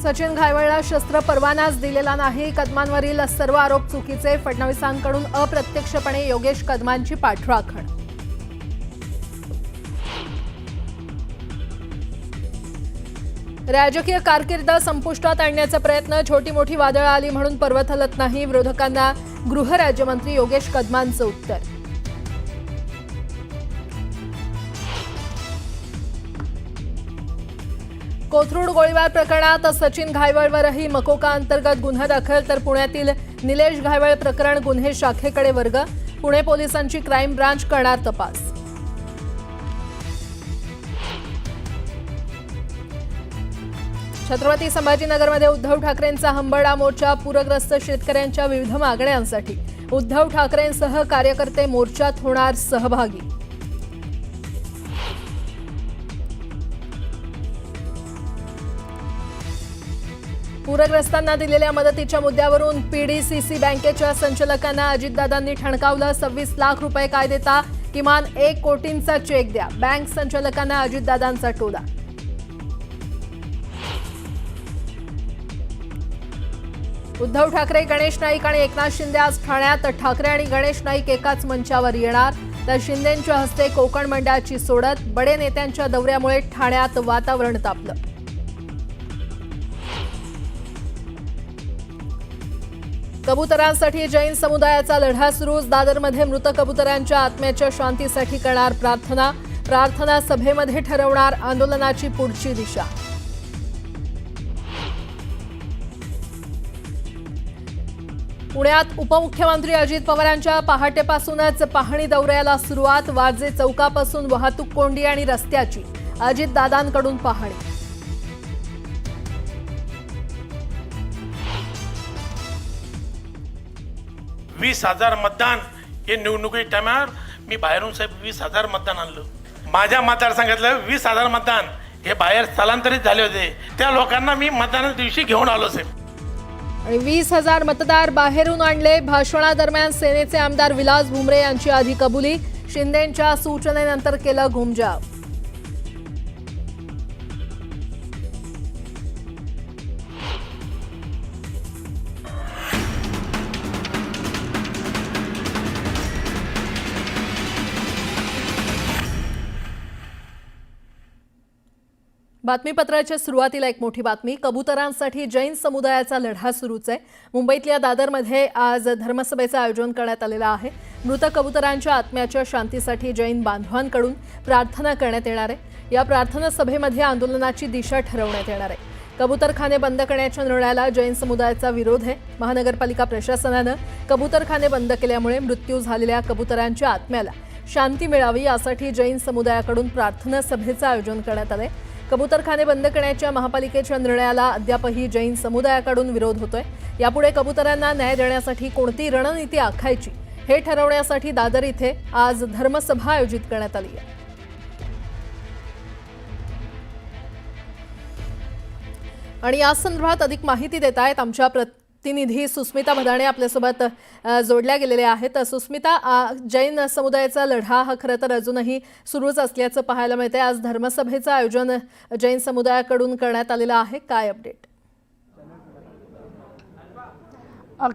सचिन घायवळला शस्त्र परवानाच दिलेला नाही. कदमांवरील सर्व आरोप चुकीचे. फडणवीसांकडून अप्रत्यक्षपणे योगेश कदमांची पाठराखण. राजकीय कारकीर्द संपुष्टात आणण्याचा प्रयत्न. छोटी मोठी वादळं आली म्हणून पर्वत हलत नाही. विरोधकांना गृहराज्यमंत्री योगेश कदमांचं उत्तर. कोथरूड गोळीबार प्रकरणात सचिन घायवळवरही मकोका अंतर्गत गुन्हा दाखल. तर पुण्यातील निलेश घायवळ प्रकरण गुन्हे शाखेकडे वर्ग. पुणे पोलिसांची क्राईम ब्रांच करणार तपास. छत्रपती संभाजीनगरमध्ये उद्धव ठाकरेंचा हंबरडा मोर्चा. पूरग्रस्त शेतकऱ्यांच्या विविध मागण्यांसाठी उद्धव ठाकरेंसह कार्यकर्ते मोर्चात होणार सहभागी. पूरग्रस्तांना दिलेल्या मदतीच्या मुद्द्यावरून पीडीसीसी बँकेच्या संचालकांना अजितदादांनी ठणकावलं. 26 लाख रुपये काय देता? किमान 1 कोटींचा चेक द्या. बँक संचालकांना अजितदादांचा टोला. उद्धव ठाकरे, गणेश नाईक आणि एकनाथ शिंदे आज ठाण्यात. ठाकरे आणि गणेश नाईक एकाच मंचावर येणार. तर शिंदेंच्या हस्ते कोकण मंडळाची सोडत. बडे नेत्यांच्या दौऱ्यामुळे ठाण्यात वातावरण तापलं. कबुतरांसाठी जैन समुदायाचा लढा सुरू. दादरमध्ये मृत कबुतरांच्या आत्म्याच्या शांतीसाठी करणार प्रार्थना. प्रार्थना सभेमध्ये ठरवणार आंदोलनाची पुढची दिशा. पुण्यात उपमुख्यमंत्री अजित पवारांच्या पहाटेपासूनच पाहणी दौऱ्याला सुरुवात. वाजे चौकापासून वाहतूक कोंडी आणि रस्त्याची अजितदादांकडून पाहणी. वीस 20,000 मतदान हे निवडणुकी टायमावर मी बाहेरून साहेब 20,000 मतदान आणलं. माझ्या मतदारसंघातलं 20,000 मतदान हे बाहेर स्थलांतरित झाले होते. त्या लोकांना मी मतदानाच्या दिवशी घेऊन आलो साहेब. आणि 20,000 मतदार बाहेरून आणले. भाषणादरम्यान सेनेचे आमदार विलास भुमरे यांची आधी कबुली. शिंदेंच्या सूचनेनंतर केलं घुमजाव. बातमीपत्राच्या सुरुवातीला एक मोठी बातमी. कबुतरांसाठी जैन समुदायाचा लढा सुरूच आहे. मुंबईतल्या दादरमध्ये आज धर्मसभेचं आयोजन करण्यात आलेलं आहे. मृत कबुतरांच्या आत्म्याच्या शांतीसाठी जैन बांधवांकडून प्रार्थना करण्यात येणार आहे. या प्रार्थना सभेमध्ये आंदोलनाची दिशा ठरवण्यात येणार आहे. कबुतरखाने बंद करण्याच्या निर्णयाला जैन समुदायाचा विरोध आहे. महानगरपालिका प्रशासनानं कबुतरखाने बंद केल्यामुळे मृत्यू झालेल्या कबुतरांच्या आत्म्याला शांती मिळावी यासाठी जैन समुदायाकडून प्रार्थना सभेचं आयोजन करण्यात आलंय. कबुतरखाने बंद करण्याच्या महापालिकेच्या निर्णयाला अद्यापही जैन समुदायाकडून विरोध होतोय. यापुढे कबुतरांना न्याय देण्यासाठी कोणती रणनीती आखायची हे ठरवण्यासाठी दादर इथे आज धर्मसभा आयोजित करण्यात आली आहे. आणि या संदर्भात अधिक माहिती देत आहेत आमच्या प्रतिनिधी सुस्मिता भदाणे आपल्यासोबत जोडल्या गेलेल्या आहेत. सुस्मिता, जैन समुदायाचा लढा हा खरं तर अजूनही सुरूच असल्याचं पाहायला मिळतंय. आज धर्मसभेचं आयोजन जैन समुदायाकडून करण्यात आलेलं आहे. काय अपडेट?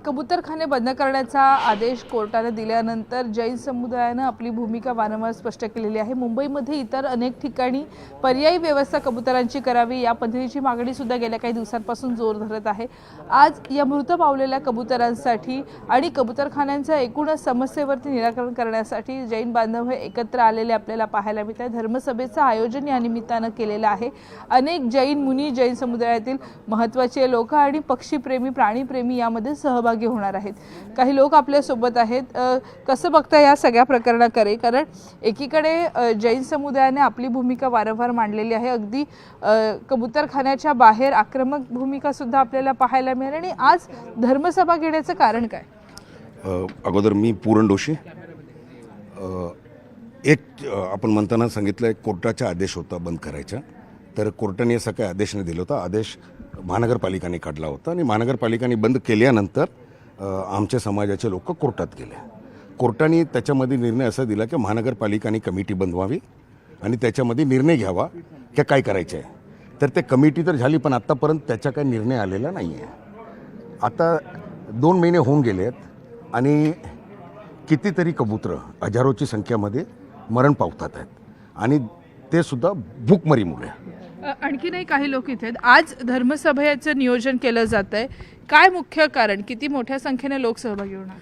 कबूतरखाने बंद करण्याचा आदेश कोर्टाने दिल्यानंतर जैन समुदायानं आपली भूमिका वारंवार स्पष्ट केलेली आहे. मुंबईमध्ये इतर अनेक ठिकाणी पर्यायी व्यवस्था कबुतरांची करावी या पद्धतीची मागणी सुद्धा गेल्या काही दिवसांपासून जोर धरत आहे. आज या मृत पावलेल्या कबुतरांसाठी आणि कबूतरखान्यांच्या एकूणच समस्येवरती निराकरण करण्यासाठी जैन बांधव हे एकत्र आलेले आपल्याला पाहायला मिळत आहे. धर्मसभेचं आयोजन या निमित्तानं केलेलं आहे. अनेक जैन मुनी, जैन समुदायातील महत्त्वाचे लोक आणि पक्षीप्रेमी, प्राणीप्रेमी यामध्ये सहभागी होणार आहेत. काही लोक आपल्या सोबत आहेत. कसं बघता या सगळ्या प्रकरणाकडे? कारण एकीकडे जैन समुदायाने आपली भूमिका वारंवार मांडलेली आहे. अगदी कबूतरखान्याच्या बाहेर आक्रमक भूमिका सुद्धा आपल्याला पाहायला मिळाली. आणि आज धर्मसभा घेण्याचं कारण काय? अगोदर मी पूरण दोषी. एक आपण म्हणताना सांगितलं एक कोर्टाचा आदेश होता बंद करायचा. तर कोर्टाने असा काही आदेश नाही दिला होता. आदेश महानगरपालिकाने काढला होता आणि महानगरपालिकाने बंद केल्यानंतर आमच्या समाजाचे लोक कोर्टात गेले. कोर्टाने त्याच्यामध्ये निर्णय असा दिला की महानगरपालिकाने कमिटी बनवावी आणि त्याच्यामध्ये निर्णय घ्यावा की काय करायचं आहे. तर ते कमिटी तर झाली, पण आत्तापर्यंत त्याचा काही निर्णय आलेला नाही आहे. आता 2 महिने होऊन गेले आहेत आणि कितीतरी कबूतरं हजारोची संख्येमध्ये मरण पावतात आहेत आणि ते सुद्धा भूकमरीमुळे. आणखीनही काही लोक इथे आहेत. आज धर्मसभेचं नियोजन केलं जात आहे, काय मुख्य कारण, किती मोठ्या संख्येने लोक सहभागी होणार?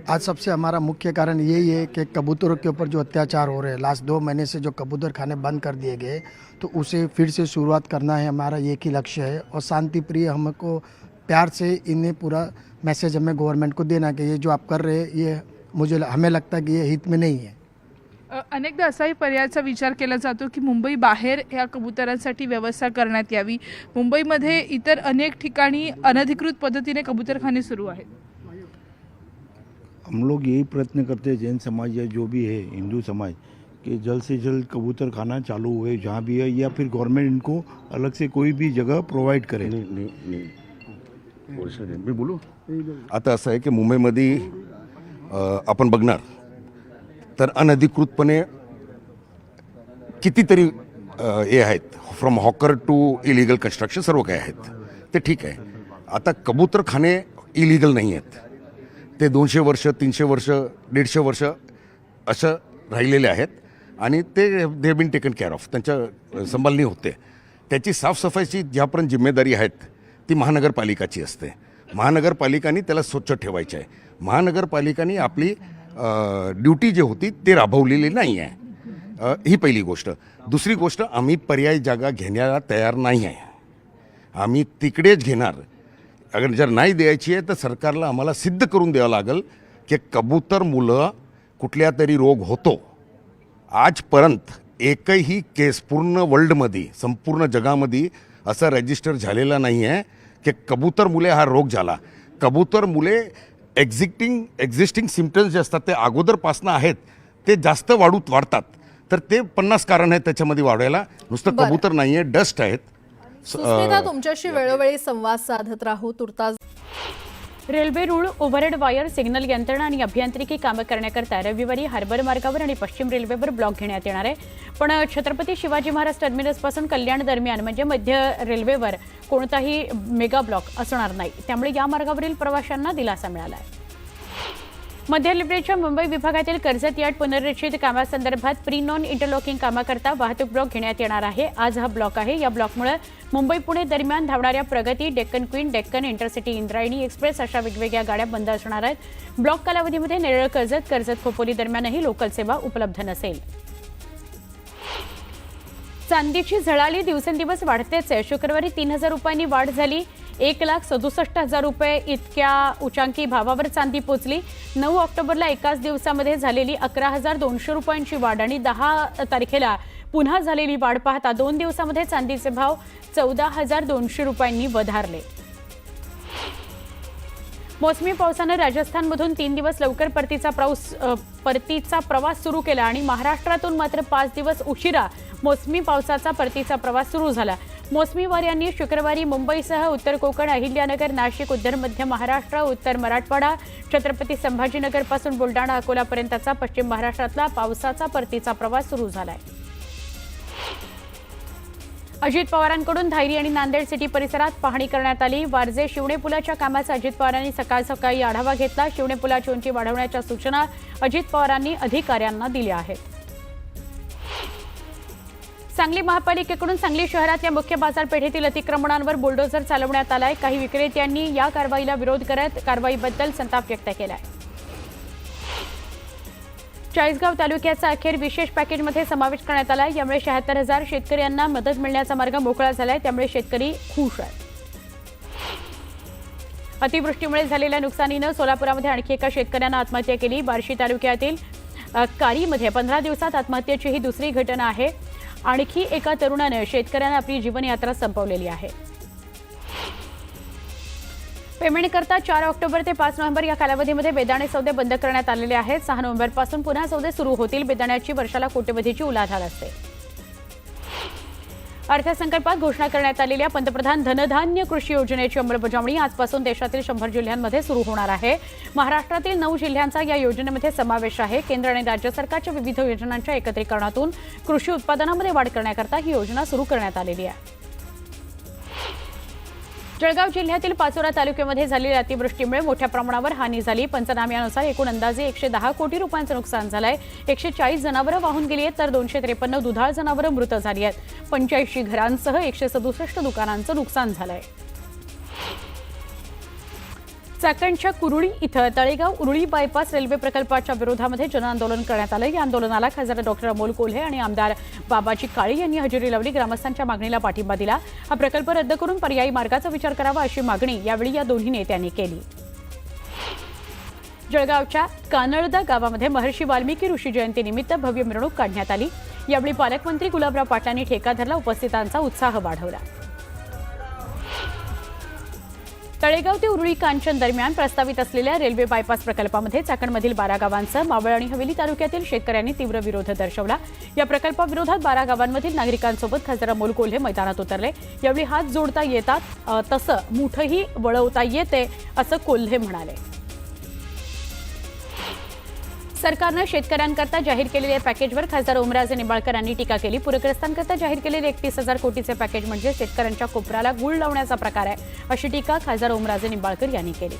आज सबसे हमारा मुख्य कारण यही है कि कबूतरों के ऊपर जो अत्याचार हो रहे हैं, लास्ट 2 महीने से जो कबूतर खाने बंद कर दिए गए, तो उसे फिर से शुरुआत करना है, हमारा एक ही लक्ष्य है. और शांति प्रिय हमको प्यार से इन्हें पूरा मैसेज हमें गवर्नमेंट को देना कि ये जो आप कर रहे हैं ये हमें लगता है कि ये हित में नहीं है. अनेकदा असाही पर्यायाचा विचार केला जातो की मुंबई बाहेर ह्या कबुतरांसाठी व्यवस्था करण्यात यावी. मुंबईमध्ये इतर अनेक ठिकाणी अनधिकृत पद्धतीने कबूतरखाने सुरू आहेत. हम लोग यही प्रयत्न करते हैं, जैन समाज या जो भी है हिंदू समाज, कि जल्द से जल्द कबूतर खाना चालू हुए जहाँ भी है, या फिर गवर्नमेंट इनको अलग से कोई भी जगह प्रोवाइड करे. मी बोलू? आता असं आहे की मुंबईमध्ये आपण बघणार तर अनधिकृतपणे कितीतरी हे आहेत, from hawker to illegal construction सर्व काही आहेत. ते ठीक आहे. आता कबूतरखाने इलिगल नाही आहेत. ते 200 वर्ष 300 वर्ष 150 वर्ष असं राहिलेले आहेत आणि ते they been taken care of, त्यांच्या संभालनी होते. त्याची साफसफाईची ज्यापर्यंत जिम्मेदारी आहेत ती महानगरपालिकाची असते. महानगरपालिकांनी त्याला स्वच्छ ठेवायचे आहे. महानगरपालिकांनी आपली ड्युटी जी होती ते राबवलेली नाही आहे. ही पहिली गोष्ट. दुसरी गोष्ट, आम्ही पर्यायी जागा घेण्याला तयार नाही आहे. आम्ही तिकडेच घेणार. अगर जर नाही द्यायची आहे तर सरकारला आम्हाला सिद्ध करून द्यावं लागेल की कबूतर मुलं कुठल्या तरी रोग होतो. आजपर्यंत एकही केस पूर्ण वर्ल्डमध्ये, संपूर्ण जगामध्ये असं रजिस्टर झालेला नाही आहे की कबूतर मुले हा रोग झाला. कबूतर मुले एक्झिस्टिंग सिम्पटम्स जे असतात ते अगोदरपासनं आहेत, ते जास्त वाढतात. तर ते 50 कारण आहेत त्याच्यामध्ये वाढवायला. नुसतं बरं. कबूतर नाही आहे, डस्ट आहेत. सुस्मिता, तुमच्याशी वेळोवेळी संवाद साधत राहू. तुर्तास रेल्वे रूळ, ओव्हरहेड वायर, सिग्नल यंत्रणा आणि अभियांत्रिकी कामं करण्याकरता रविवारी हार्बर मार्गावर आणि पश्चिम रेल्वेवर ब्लॉक घेण्यात येणार आहे. पण छत्रपती शिवाजी महाराज टर्मिनसपासून कल्याण दरम्यान म्हणजे मध्य रेल्वेवर कोणताही मेगा ब्लॉक असणार नाही. त्यामुळे या मार्गावरील प्रवाशांना दिलासा मिळाला आहे. मध्य रेल्वेच्या मुंबई विभागातील कर्जत यार्ड पुनर्रचित कामासंदर्भात प्री नॉन इंटरलॉकिंग कामाकरता वाहतूक ब्लॉक घेण्यात येणार आहे. आज हा ब्लॉक आहे. या ब्लॉकमुळे मुंबई पुणे दरम्यान धावणाऱ्या प्रगती, Deccan queen, Deccan intercity, Indrayani express अशा वेगवेगळ्या गाड्या बंद असणार आहेत. ब्लॉक कालावधीमध्ये नेरळ कर्जत, कर्जत खोपोली दरम्यानही लोकल सेवा उपलब्ध नसेल. चांदीची झळाळी दिवसेंदिवस वाढतेच आहे. शुक्रवारी 3,000 रुपयांनी वाढ झाली. 1,67,000 रुपये इतक्या उच्चांकी भावावर चांदी पोचली. 9 ऑक्टोबरला एकाच दिवसामध्ये झालेली 11,200 रुपयांची वाढ आणि 10 तारखेला पुन्हा झालेली वाढ पाहता 2 दिवसामध्ये चांदीचे भाव 14,200 रुपयांनी वधारले. मोसमी पावसानं राजस्थानमधून 3 दिवस लवकर परतीचा प्रवास सुरू केला आणि महाराष्ट्रातून मात्र 5 दिवस उशिरा मोसमी पावसाचा परतीचा प्रवास सुरू झाला. मोसमी वाऱ्यांनी शुक्रवारी मुंबईसह उत्तर कोकण, अहिल्यानगर, नाशिक, उत्तर मध्य महाराष्ट्र, उत्तर मराठवाडा, छत्रपती संभाजीनगरपासून बुलडाणा, अकोलापर्यंतचा पश्चिम महाराष्ट्रातला पावसाचा परतीचा प्रवास सुरू झालाय. अजित पवारांकडून धायरी आणि नांदेड सिटी परिसरात पाहणी करण्यात आली. वारजे शिवणे पुलाच्या कामाचा अजित पवारांनी सकाळी आढावा घेतला. शिवणे पुलाची उंची वाढवण्याच्या सूचना अजित पवारांनी अधिकाऱ्यांना दिल्या आहेत. सांगली महापालिकेकडून सांगली शहरातल्या मुख्य बाजारपेठेतील अतिक्रमणांवर बुलडोझर चालवण्यात आलाय. काही विक्रेत्यांनी या कारवाईला विरोध करत कारवाईबद्दल संताप व्यक्त केलाय. चाळीसगाव तालुक्याचा अखेर विशेष पॅकेजमध्ये समावेश करण्यात आला. यामुळे 76,000 शेतकऱ्यांना मदत मिळण्याचा मार्ग मोकळा झालाय. त्यामुळे शेतकरी खुश आहेत. अतिवृष्टीमुळे झालेल्या नुकसानीनं सोलापुरामध्ये आणखी एका शेतकऱ्यानं आत्महत्या केली. बार्शी तालुक्यातील कारीमध्ये 15 दिवसात आत्महत्येची ही दुसरी घटना आहे. आणखी एका तरुणाने शेतकऱ्यांना आपली जीवनयात्रा संपवलेली आहे. पेमेंट करता 4 ऑक्टोबर ते 5 नोव्हेंबर या कालावधीमध्ये बेदाणे सौदे बंद करण्यात आलेले आहेत. 6 नोव्हेंबरपासून पुन्हा सौदे सुरू होतील. बेदाण्याची वर्षाला कोट्यवधीची उलाढाल असते. अर्थसंकल्पात घोषणा करण्यात आलेल्या पंतप्रधान धनधान्य कृषी योजनेची अंमलबजावणी आजपासून देशातील 100 जिल्ह्यांमध्ये सुरू होणार आहे. महाराष्ट्रातील 9 जिल्ह्यांचा या योजनेमध्ये समावेश आहे. केंद्र आणि राज्य सरकारच्या विविध योजनांच्या एकत्रीकरणातून कृषी उत्पादनामध्ये वाढ करण्याकरता ही योजना सुरू करण्यात आलेली आहे. जळगाव जिल्ह्यातील पाचोरा तालुक्यामध्ये झालेल्या अतिवृष्टीमुळे मोठ्या प्रमाणावर हानी झाली. पंचनाम्यानुसार एकूण अंदाजे 110 कोटी रुपयांचं नुकसान झालंय. 140 जनावरं वाहून गेली आहेत तर 253 दुधाळ जनावरं मृत झाली आहेत. 85 घरांसह 167 दुकानांचं नुकसान झालंय. चाकणच्या कुरुळी इथं तळेगाव उरुळी बायपास रेल्वे प्रकल्पाच्या विरोधामध्ये जनआंदोलन करण्यात आलं. या आंदोलनाला खासदार डॉक्टर अमोल कोल्हे आणि आमदार बाबाजी काळे यांनी हजेरी लावली. ग्रामस्थांच्या मागणीला पाठिंबा दिला. हा प्रकल्प रद्द करून पर्यायी मार्गाचा विचार करावा अशी मागणी यावेळी या दोन्ही नेत्यांनी केली. जळगावच्या कानळदा गावामध्ये महर्षी वाल्मिकी ऋषी जयंतीनिमित्त भव्य मिरवणूक काढण्यात आली. यावेळी पालकमंत्री गुलाबराव पाटलांनी ठेका धरला. उपस्थितांचा उत्साह वाढवला. तळेगाव ते उरुळी कांचन दरम्यान प्रस्तावित असलेल्या रेल्वे बायपास प्रकल्पामध्ये चाकणमधील 12 गावांसह मावळ आणि हवेली तालुक्यातील शेतकऱ्यांनी तीव्र विरोध दर्शवला. या प्रकल्पाविरोधात 12 गावांमधील नागरिकांसोबत खासदार अमोल कोल्हे मैदानात उतरले. यावेळी हात जोडता येतात तसं मुठही वळवता येते असं कोल्हे म्हणाले. सरकारनं शेतकऱ्यांकरता जाहीर केलेल्या पॅकेजवर खासदार ओमराजे निंबाळकर यांनी टीका केली. पूरग्रस्तांकरता जाहीर केलेले 31,000 कोटीचे पॅकेज म्हणजे शेतकऱ्यांच्या कोपऱ्याला गूळ लावण्याचा प्रकार आहे अशी टीका खासदार ओमराजे निंबाळकर यांनी केली.